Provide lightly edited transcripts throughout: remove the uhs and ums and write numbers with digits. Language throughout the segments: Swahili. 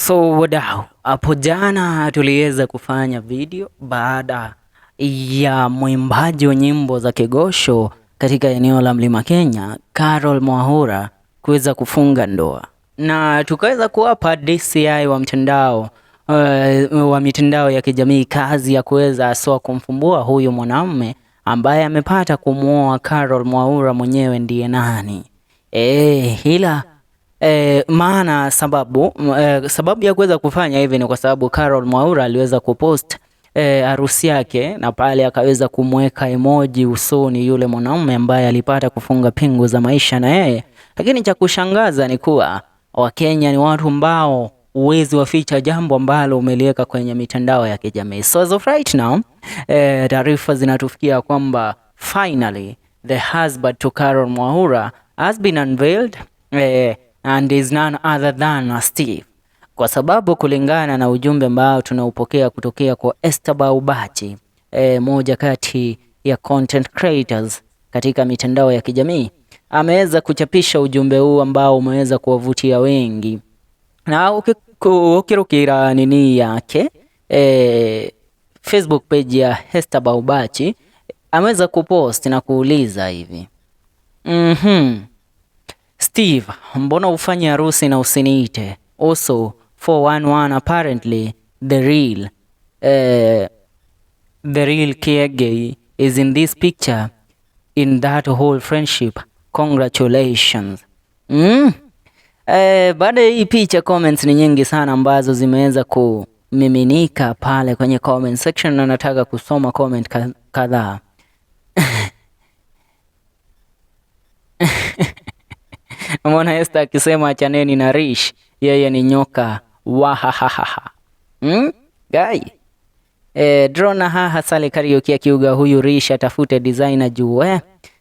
So wadau, hapo jana tuliweza kufanya video baada ya mwimbaji wa nyimbo za kigosho katika eneo la Mlima Kenya, Mwaura kuweza kufunga ndoa, na tukaweza kuwapa DCI wa mitandao ya kijamii kazi ya kuweza kumfumbua huyu mwanamume ambaye amepata kumuoa Mwaura mwenyewe ndiye nani. Maana sababu ya kuweza kufanya hivi ni kwa sababu Mwaura aliweza kupost harusi yake, na pale akaweza kumweka emoji usoni yule mwanaume ambaye alipata kufunga pingu za maisha na yeye. Lakini cha kushangaza ni kuwa Wakenya ni watu ambao uwezi waficha jambo ambalo umeliweka kwenye mitandao ya kijamii. So as of right now, taarifa zinatufikia kwamba finally the husband to Mwaura has been unveiled, and is none other than Steve. Kwa sababu kulingana na ujumbe ambao tunaupokea kutokea kwa Ubachi, moja kati ya content creators katika mitandao ya kijamii, ameweza kuchapisha ujumbe huu ambao umeweza kuwavutia wengi. Na ukirukira nini yake Facebook page ya Ubachi, ameweza kupost na kuuliza hivi: Steve, mbona ufanye harusi na usiniite? Also 411 apparently the real Kiege is in this picture in that whole friendship. Congratulations. Baada ya hii picha, comments ni nyingi sana ambazo zimeweza kumiminika pale kwenye comment section, na nataka kusoma comment kadhaa. Mbona Esther akisema achaneni na Rish, yeye ni nyoka. Wahahaha. Guy. Drona sale karaoke akiuga huyu Rish atafute designer juu.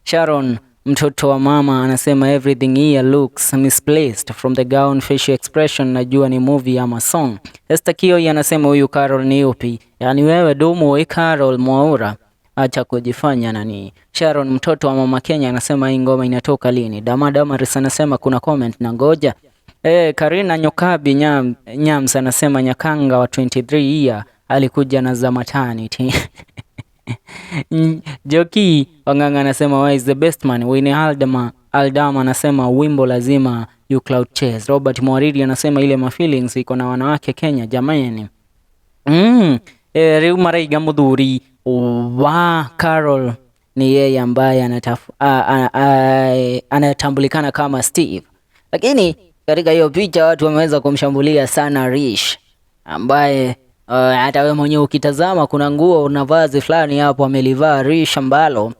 Sharon, mtoto wa mama, anasema everything here looks misplaced from the gown, facial expression. Najua ni movie ama song. Esther Kioi anasema huyu Carol ni upi? Yani wewe dumu Carol Mwaura, acha kujifanya nani. Sharon, mtoto wa mama Kenya, anasema hii ngoma inatoka lini? Dama anasema kuna comment na ngoja. Karina Nyokabi Nyams anasema Nyakanga wa 23 year alikuja na za maternity. Joki Wanganga anasema why is the best man? Winnie Aldama anasema wimbo lazima you cloud chase. Robert Mwaridi anasema ile feelings iko na wanawake Kenya jamani. Reumaraiga Muthuri wa Carol ni yeye ambaye anatambulikana kama Steve. Lakini katika hiyo picha watu wameweza kumshambulia sana Rish, ambaye hata wewe mwenyewe ukitazama kuna nguo na vazi fulani hapo amelivaa Rish ambalo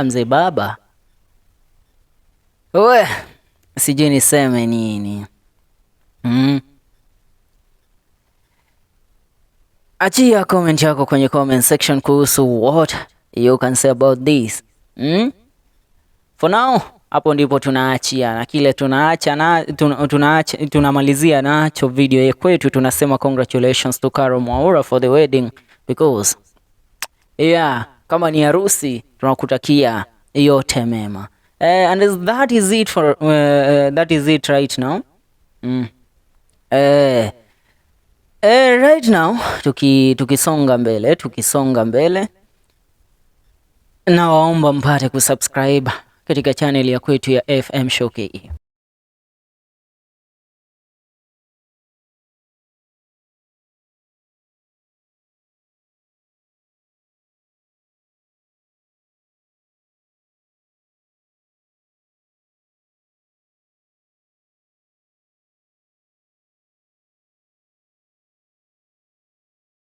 mzee baba. Sijui niseme nini. Achia comment yako kwenye comment section kuhusu what you can say about this. For now, hapo ndipo tunaachia, na kile tunamalizia nacho video ya kwetu. Tunasema congratulations to Mwaura for the wedding, because kama ni harusi tunakutakia yote mema. And that is it right now. Right now tukisonga mbele, na waomba mpate kusubscribe katika channel ya kwetu ya FM Show KE.